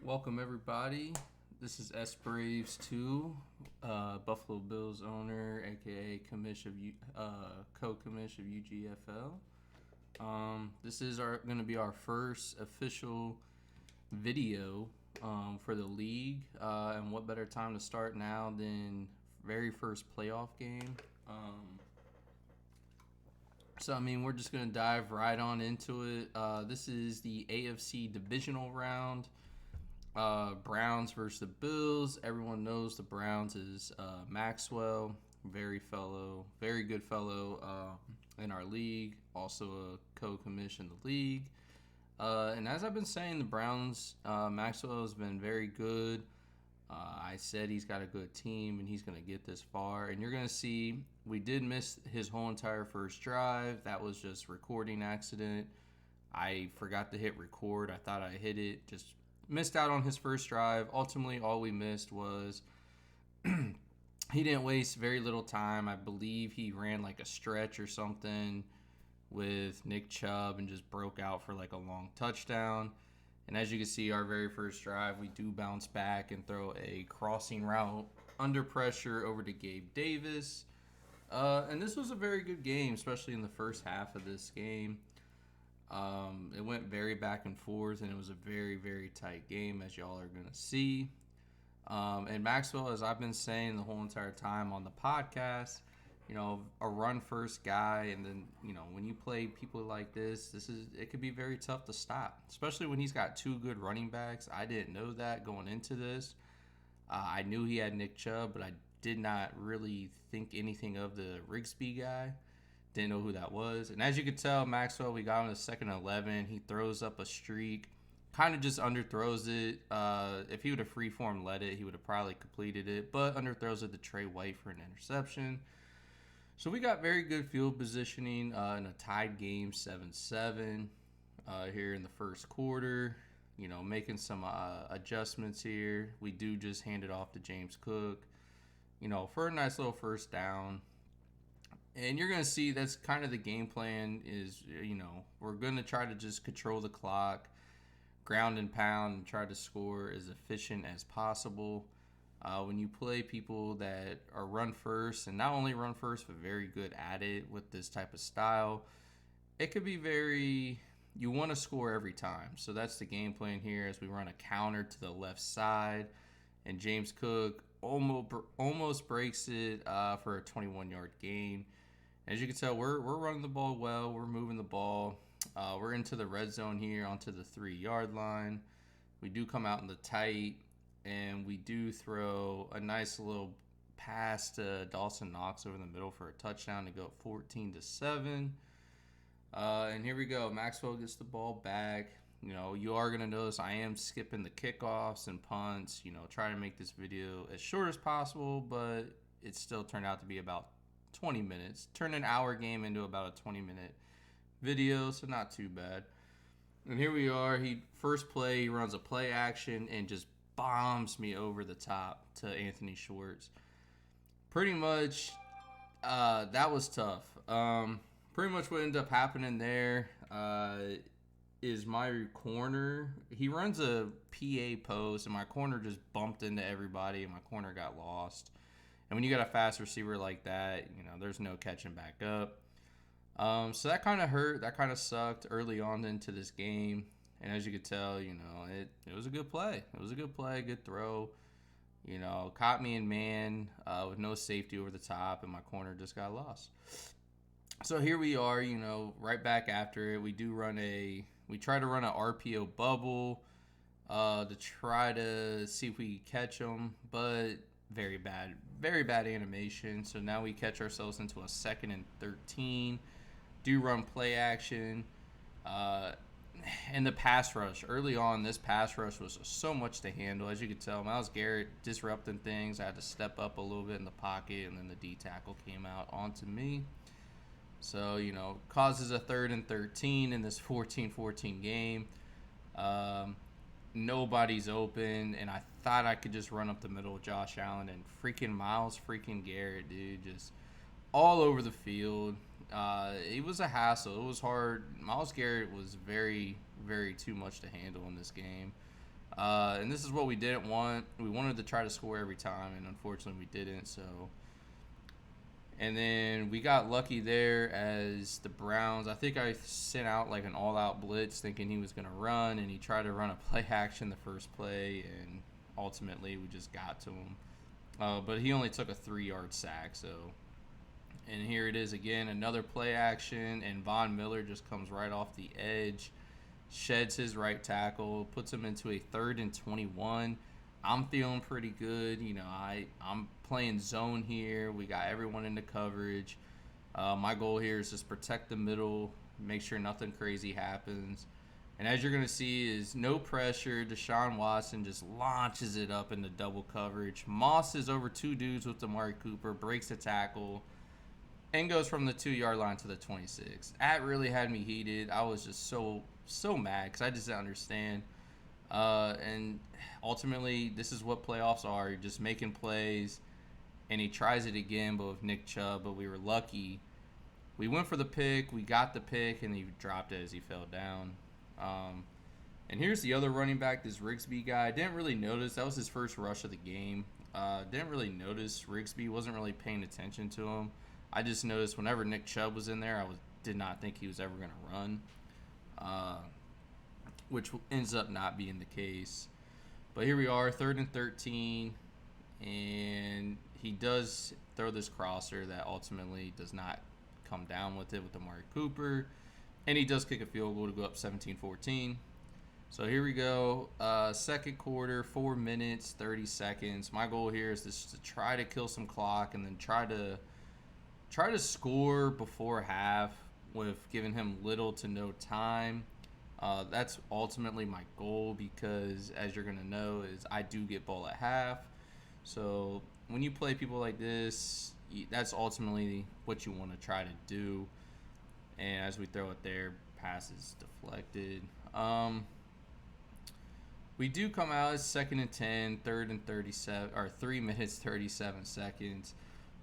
Welcome everybody. This is S Braves 2, Buffalo Bills owner, aka co-commish of UGFL. This is going to be our first official video for the league, and what better time to start now than very first playoff game. We're just going to dive right on into it. This is the AFC divisional round. Browns versus the Bills. Everyone knows the Browns is Maxwell, very good fellow in our league. Also a co-commish in the league. And as I've been saying, the Browns, Maxwell has been very good. I said he's got a good team and he's going to get this far. And you're going to see we did miss his whole entire first drive. That was just recording accident. I forgot to hit record. I thought I hit it. Just missed out on his first drive. Ultimately, all we missed was he didn't waste very little time. I believe he ran like a stretch or something with Nick Chubb and just broke out for like a long touchdown. And as you can see, our very first drive, we do bounce back and throw a crossing route under pressure over to Gabe Davis. And this was a very good game, especially in the first half of this game. It went very back and forth, and it was a very, very tight game, as y'all are going to see. And Maxwell, as I've been saying the whole entire time on the podcast, a run first guy, and then when you play people like this, it could be very tough to stop, especially when he's got two good running backs. I didn't know that going into this. I knew he had Nick Chubb, but I did not really think anything of the Rigsby guy. Didn't know who that was. And as you could tell, Maxwell, we got him to second and 11. He throws up a streak, kind of just underthrows it. If he would have freeform led it, he would have probably completed it, but underthrows it to Trey White for an interception. So we got very good field positioning in a tied game, 7-7 here in the first quarter. Making some adjustments here. We do just hand it off to James Cook, for a nice little first down. And you're going to see that's kind of the game plan is, we're going to try to just control the clock, ground and pound, and try to score as efficient as possible. When you play people that are run first, and not only run first, but very good at it with this type of style, it could be you want to score every time. So that's the game plan here as we run a counter to the left side. And James Cook almost breaks it for a 21-yard gain. As you can tell, we're running the ball well. We're moving the ball. We're into the red zone here onto the 3-yard line. We do come out in the tight, and we do throw a nice little pass to Dawson Knox over the middle for a touchdown to go 14-7. And here we go. Maxwell gets the ball back. You are going to notice I am skipping the kickoffs and punts, trying to make this video as short as possible, but it still turned out to be about 20 minutes. Turned an hour game into about a 20-minute video, so not too bad. And here we are. First play, he runs a play action and just bombs me over the top to Anthony Schwartz. Pretty much, that was tough. Pretty much what ended up happening there is my corner. He runs a PA post, and my corner just bumped into everybody, and my corner got lost. And when you got a fast receiver like that, there's no catching back up. So that kind of hurt. That kind of sucked early on into this game. And as you could tell, it was a good play. It was a good play, good throw. Caught me in man with no safety over the top, and my corner just got lost. So here we are, right back after it. We try to run an RPO bubble to try to see if we catch them, but very bad animation. So now we catch ourselves into a 2nd and 13. Do run play action. And the pass rush. Early on, this pass rush was so much to handle. As you could tell, Myles Garrett disrupting things. I had to step up a little bit in the pocket, and then the D tackle came out onto me. So, causes a 3rd and 13 in this 14-14 game. Nobody's open, and I thought I could just run up the middle of Josh Allen, and freaking Myles Garrett, dude, just all over the field. It was a hassle. It was hard. Myles Garrett was very, very too much to handle in this game. And this is what we didn't want. We wanted to try to score every time, and unfortunately we didn't. So, and then we got lucky there as the Browns. I think I sent out like an all-out blitz thinking he was going to run, and he tried to run a play action the first play, and ultimately we just got to him. But he only took a 3-yard sack. So, and here it is again, another play action, and Von Miller just comes right off the edge, sheds his right tackle, puts him into a 3rd and 21. I'm feeling pretty good. You know, I'm playing zone here. We got everyone into coverage. My goal here is just protect the middle, make sure nothing crazy happens. And as you're going to see is no pressure. Deshaun Watson just launches it up into double coverage. Moss is over 2 dudes with Amari Cooper, breaks the tackle, and goes from the 2-yard line to the 26. That really had me heated. I was just so mad because I just didn't understand. And ultimately, this is what playoffs are. You're just making plays, and he tries it again, but with Nick Chubb. But we were lucky. We went for the pick. We got the pick, and he dropped it as he fell down. And here's the other running back, this Rigsby guy. Didn't really notice. That was his first rush of the game. Didn't really notice Rigsby. Wasn't really paying attention to him. I just noticed whenever Nick Chubb was in there, did not think he was ever going to run, which ends up not being the case. But here we are, 3rd and 13, and he does throw this crosser that ultimately does not come down with it with Amari Cooper, and he does kick a field goal to go up 17-14. So here we go, second quarter, 4 minutes, 30 seconds. My goal here is just to try to kill some clock and then try to score before half with giving him little to no time. That's ultimately my goal because, as you're going to know, is I do get ball at half. So when you play people like this, that's ultimately what you want to try to do. And as we throw it there, pass is deflected. We do come out as 2nd and 10, 3rd and 37, or 3 minutes, 37 seconds.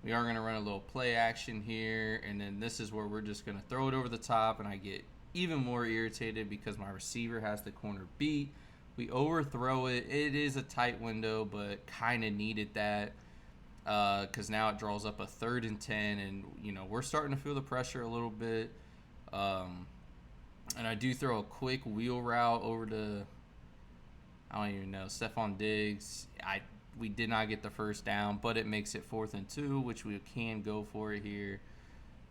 We are going to run a little play action here, and then this is where we're just going to throw it over the top, and I get even more irritated because my receiver has the corner beat. We overthrow it. It is a tight window, but kind of needed that because now it draws up a 3rd and 10, and, you know, we're starting to feel the pressure a little bit. And I do throw a quick wheel route over to, I don't even know, Stephon Diggs. We did not get the first down, but it makes it 4th and 2, which we can go for it here.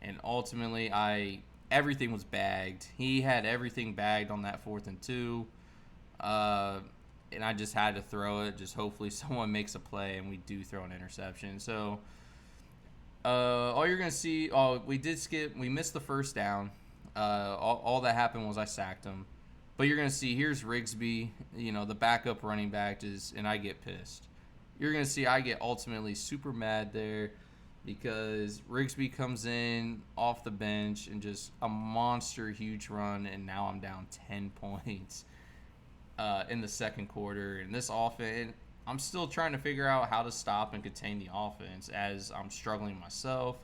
And ultimately, everything was bagged. He had everything bagged on that 4th and 2. And I just had to throw it. Just hopefully someone makes a play, and we do throw an interception. So all you're going to see, we did skip. We missed the first down. All that happened was I sacked him. But you're going to see, here's Rigsby, you know, the backup running back, and I get pissed. You're going to see I get ultimately super mad there because Rigsby comes in off the bench and just a monster huge run, and now I'm down 10 points in the second quarter. And this offense, I'm still trying to figure out how to stop and contain the offense as I'm struggling myself.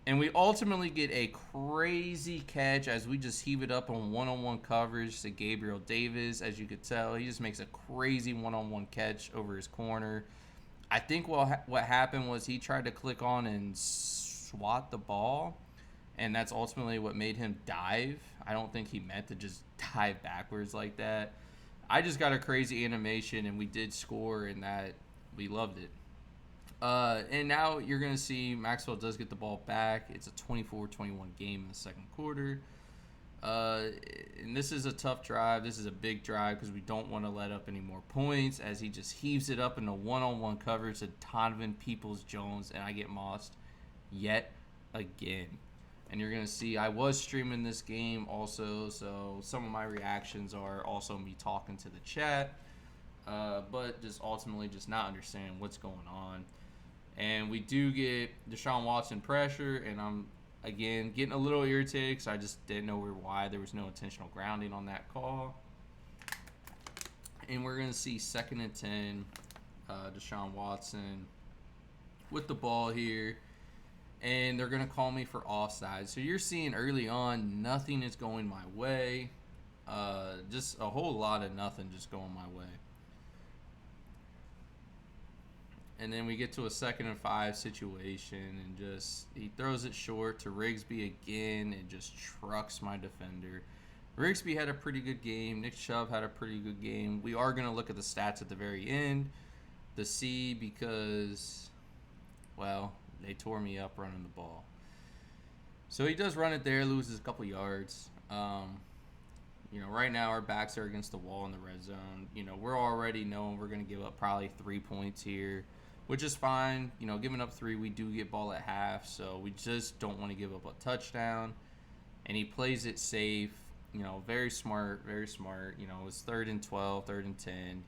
And we ultimately get a crazy catch as we just heave it up on one-on-one coverage to Gabriel Davis. As you could tell, he just makes a crazy one-on-one catch over his corner. I think what happened was he tried to click on and swat the ball, and that's ultimately what made him dive. I don't think he meant to just dive backwards like that. I just got a crazy animation, and we did score, and that we loved it. And now you're going to see Maxwell does get the ball back. It's a 24-21 game in the second quarter. And this is a tough drive. This is a big drive because we don't want to let up any more points as he just heaves it up into one-on-one coverage to Donovan Peoples-Jones, and I get mossed yet again. And you're going to see I was streaming this game also, so some of my reactions are also me talking to the chat, but just ultimately just not understanding what's going on. And we do get Deshaun Watson pressure, and I'm, again, getting a little irritated because I just didn't know why there was no intentional grounding on that call. And we're going to see 2nd and 10, Deshaun Watson with the ball here. And they're going to call me for offside. So you're seeing early on nothing is going my way. Just a whole lot of nothing just going my way. And then we get to a 2nd and 5 situation, and just he throws it short to Rigsby again and just trucks my defender. Rigsby had a pretty good game. Nick Chubb had a pretty good game. We are going to look at the stats at the very end to see because, well, they tore me up running the ball. So he does run it there, loses a couple yards. Right now our backs are against the wall in the red zone. We're already knowing we're going to give up probably 3 points here, which is fine. Giving up 3, we do get ball at half, so we just don't want to give up a touchdown. And he plays it safe. Very smart, very smart. It's 3rd and 12, 3rd and 10.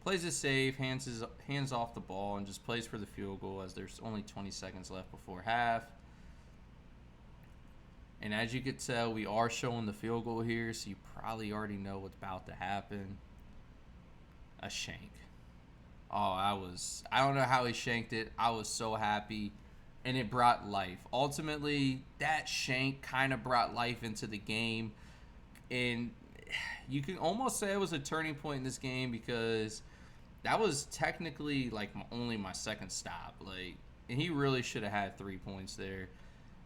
Plays it safe, hands off the ball, and just plays for the field goal as there's only 20 seconds left before half. And as you could tell, we are showing the field goal here, so you probably already know what's about to happen. A shank. Oh, I don't know how he shanked it. I was so happy, and it brought life. Ultimately, that shank kind of brought life into the game, and you can almost say it was a turning point in this game because that was technically like only my 2nd stop. And he really should have had 3 points there.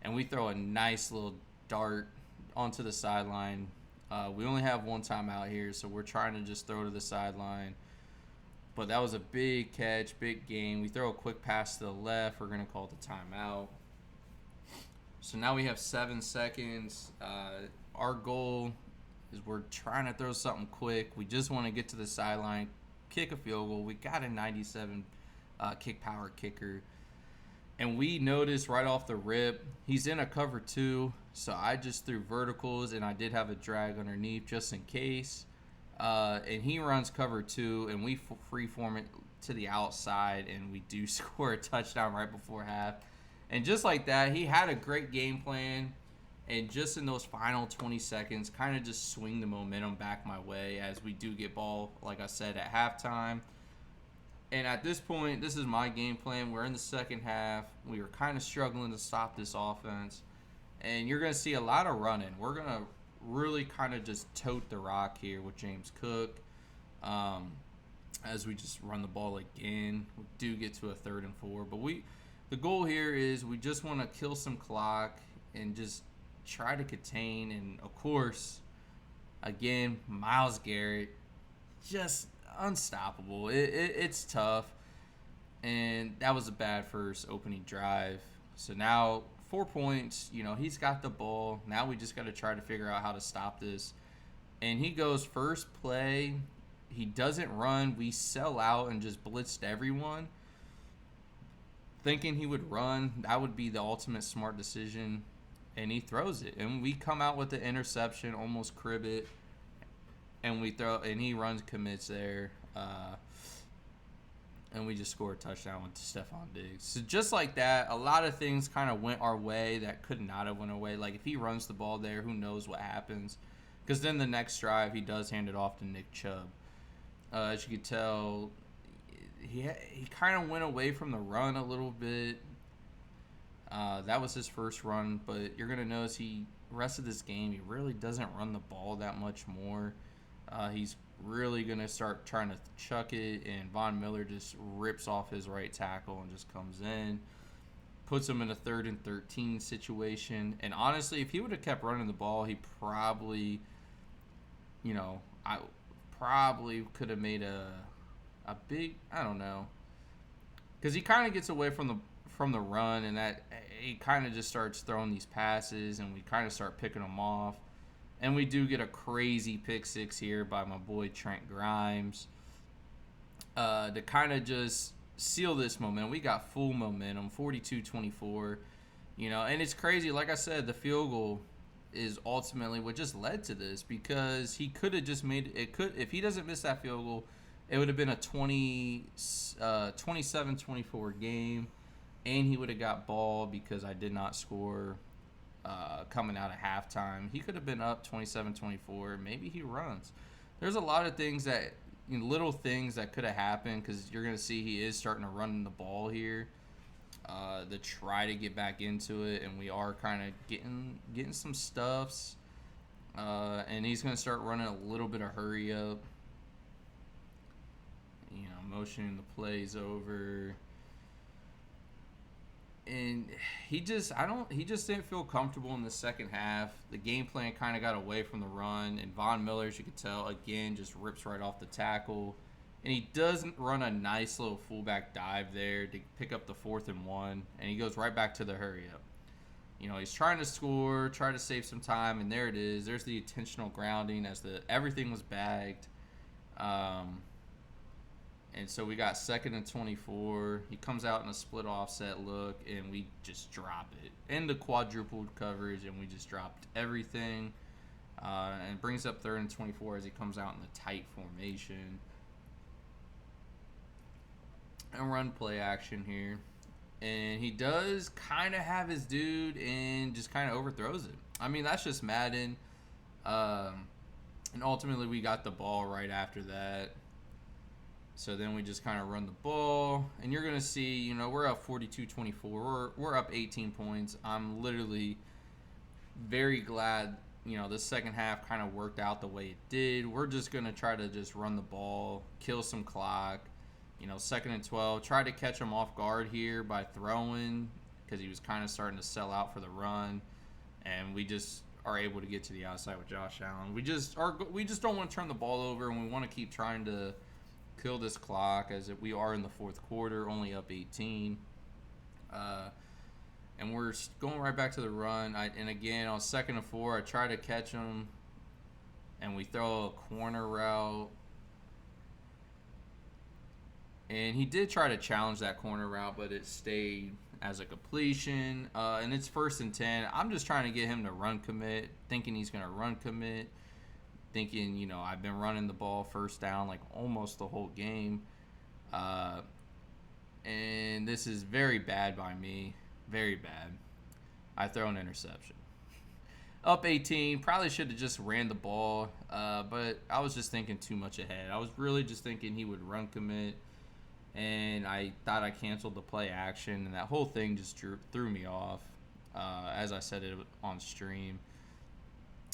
And we throw a nice little dart onto the sideline. We only have 1 timeout here, so we're trying to just throw to the sideline. But that was a big catch, big game. We throw a quick pass to the left. We're going to call it the timeout. So now we have 7 seconds. Our goal is we're trying to throw something quick. We just want to get to the sideline, kick a field goal. We got a 97 kick power kicker. And we noticed right off the rip, he's in a cover 2. So I just threw verticals, and I did have a drag underneath just in case. And he runs cover 2, and we freeform it to the outside, and we do score a touchdown right before half. And just like that, he had a great game plan. And just in those final 20 seconds, kind of just swing the momentum back my way as we do get ball, like I said, at halftime. And at this point, this is my game plan. We're in the 2nd half. We were kind of struggling to stop this offense. And you're going to see a lot of running. We're going to really kind of just tote the rock here with James Cook as we just run the ball again. We do get to a 3rd and 4. But the goal here is we just want to kill some clock and just try to contain. And, of course, again, Myles Garrett just unstoppable. It's tough, and that was a bad first opening drive. So now 4 points. He's got the ball. Now we just got to try to figure out how to stop this. And he goes first play. He doesn't run. We sell out and just blitzed everyone, thinking he would run. That would be the ultimate smart decision, and he throws it. And we come out with the interception, almost crib it. And we throw, and he runs, commits there, and we just score a touchdown with Stephon Diggs. So just like that, a lot of things kind of went our way that could not have went our way. Like if he runs the ball there, who knows what happens? Because then the next drive, he does hand it off to Nick Chubb. As you could tell, he kind of went away from the run a little bit. That was his first run, but you're gonna notice rest of this game, he really doesn't run the ball that much more. He's really going to start trying to chuck it, and Von Miller just rips off his right tackle and just comes in, puts him in a 3rd and 13 situation. And honestly, if he would have kept running the ball, he probably, I probably could have made a big, I don't know, because he kind of gets away from the run, and that he kind of just starts throwing these passes, and we kind of start picking them off. And we do get a crazy pick 6 here by my boy Trent Grimes to kind of just seal this momentum. We got full momentum, 42-24, and it's crazy. Like I said, the field goal is ultimately what just led to this, because he could have just made it. If he doesn't miss that field goal, it would have been a 27-24 game, and he would have got ball because I did not score coming out of halftime. He could have been up 27-24. Maybe he runs. There's a lot of things that, little things that could have happened, because you're going to see he is starting to run the ball here to try to get back into it, and we are kind of getting some stuffs. And he's going to start running a little bit of hurry up. Motioning the plays over. And he just didn't feel comfortable in the second half. The game plan kind of got away from the run, and Von Miller, as you could tell, again just rips right off the tackle, and he doesn't run a nice little fullback dive there to pick up the 4th and 1, and he goes right back to the hurry up. He's trying to score, try to save some time, and there it is. There's the intentional grounding as everything was bagged. And so we got 2nd and 24. He comes out in a split offset look, and we just drop it. And the quadrupled coverage, and we just dropped everything. And brings up 3rd and 24 as he comes out in the tight formation. And run play action here. And he does kind of have his dude and just kind of overthrows it. I mean, that's just Madden. And ultimately, we got the ball right after that. So then we just kind of run the ball. And you're going to see, we're up 42-24. We're up 18 points. I'm literally very glad, the second half kind of worked out the way it did. We're just going to try to just run the ball, kill some clock. 2nd and 12. Try to catch him off guard here by throwing because he was kind of starting to sell out for the run. And we just are able to get to the outside with Josh Allen. We just don't want to turn the ball over, and we want to keep trying to kill this clock as we are in the 4th quarter, only up 18. And we're going right back to the run. And again, on 2nd and 4, I try to catch him, and we throw a corner route. And he did try to challenge that corner route, but it stayed as a completion. And it's 1st and 10. I'm just trying to get him to run commit, thinking he's going to run commit. Thinking, I've been running the ball first down like almost the whole game. And this is very bad by me. Very bad. I throw an interception. Up 18. Probably should have just ran the ball. But I was just thinking too much ahead. I was really just thinking he would run commit. And I thought I canceled the play action. And that whole thing just threw me off. As I said it on stream.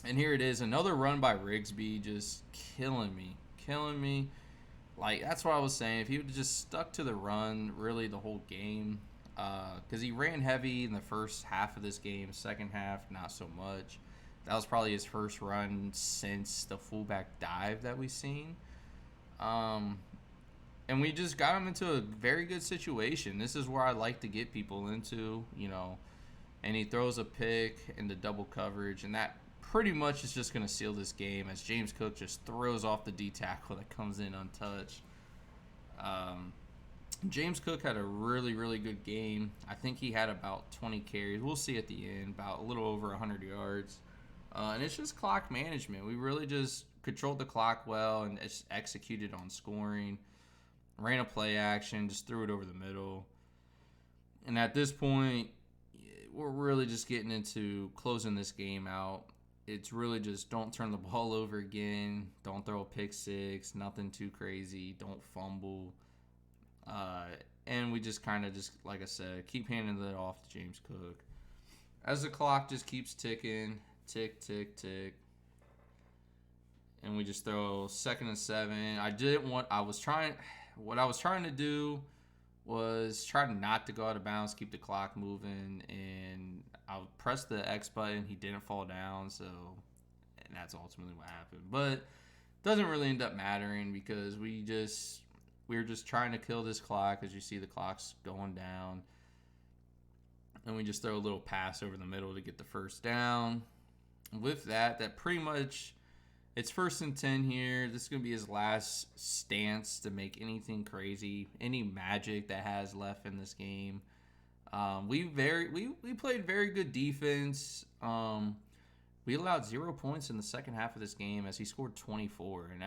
And here it is, another run by Rigsby, just killing me. Like, that's what I was saying. If he would have just stuck to the run, really, the whole game, because he ran heavy in the first half of this game, second half, not so much. That was probably his first run since the fullback dive that we've seen. And we just got him into a very good situation. This is where I like to get people into, and he throws a pick into double coverage, and that pretty much is just going to seal this game as James Cook just throws off the D tackle that comes in untouched. James Cook had a really, really good game. I think he had about 20 carries. We'll see at the end, about a little over 100 yards. And it's just clock management. We really just controlled the clock well and just executed on scoring. Ran a play action, just threw it over the middle. And at this point, we're really just getting into closing this game out. It's really just don't turn the ball over again. Don't throw a pick six. Nothing too crazy. Don't fumble. And we just kind of just, like I said, keep handing it off to James Cook. As the clock just keeps ticking, tick, tick, tick. And we just throw 2nd and 7. What I was trying to do was try not to go out of bounds, keep the clock moving, and I pressed the X button. He didn't fall down, and that's ultimately what happened. But it doesn't really end up mattering because we were just trying to kill this clock. As you see, the clock's going down, and we just throw a little pass over the middle to get the first down. With that pretty much, it's 1st and 10 here. This is going to be his last stance to make anything crazy, any magic that has left in this game. We played very good defense. We allowed 0 points in the second half of this game as he scored 24. And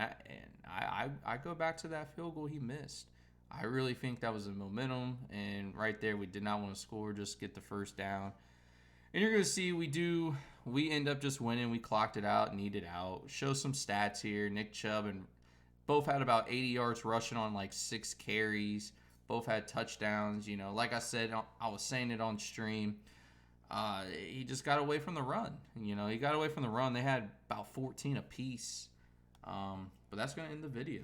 I go back to that field goal he missed. I really think that was a momentum. And right there, we did not want to score, just get the first down. And you're going to see we end up just winning. We clocked it out, needed out. Show some stats here. Nick Chubb and both had about 80 yards rushing on like 6 carries. Both had touchdowns. Like I said, I was saying it on stream. He just got away from the run. You know, he got away from the run. They had about 14 apiece. But that's going to end the video.